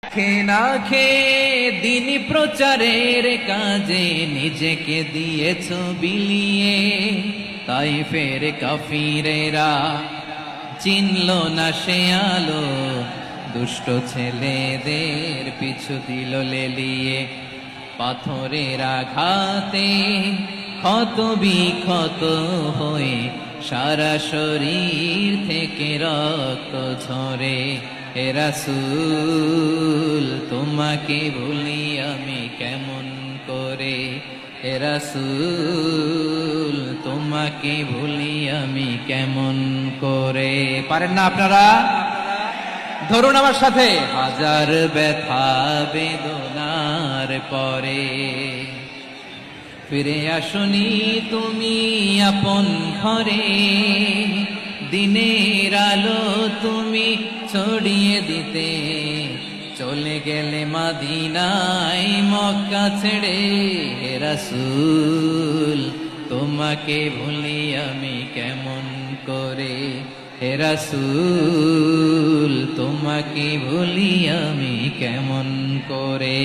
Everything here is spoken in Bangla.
না খেয়ে দিন প্রচারের কাজে নিজেকে দিয়েছ বিলিয়ে, তাই ফের কাফিরেরা চিনল না সে আলো, দুষ্ট ছেলেদের পিছু দিল লেলিয়ে। পাথরের আঘাতে ক্ষত বিক্ষত হয়ে সারা শরীর থেকে রক্ত ঝরে। হে রাসূল তোমাকে ভুলি আমি কেমন করে, হে রাসূল তোমাকে ভুলি আমি কেমন করে। পারেন না আপনারা? ধরুন আমার সাথে। হাজার ব্যথা বেদনার পরে ফিরে আসনি তুমি আপন ঘরে, দিনের আলো তুমি ছড়িয়ে দিতে চলে গেলে মদিনায় মক্কা ছেড়ে। হে রাসূল তোমাকে ভুলি আমি কেমন করে, হে রাসূল তোমাকে ভুলি আমি কেমন করে।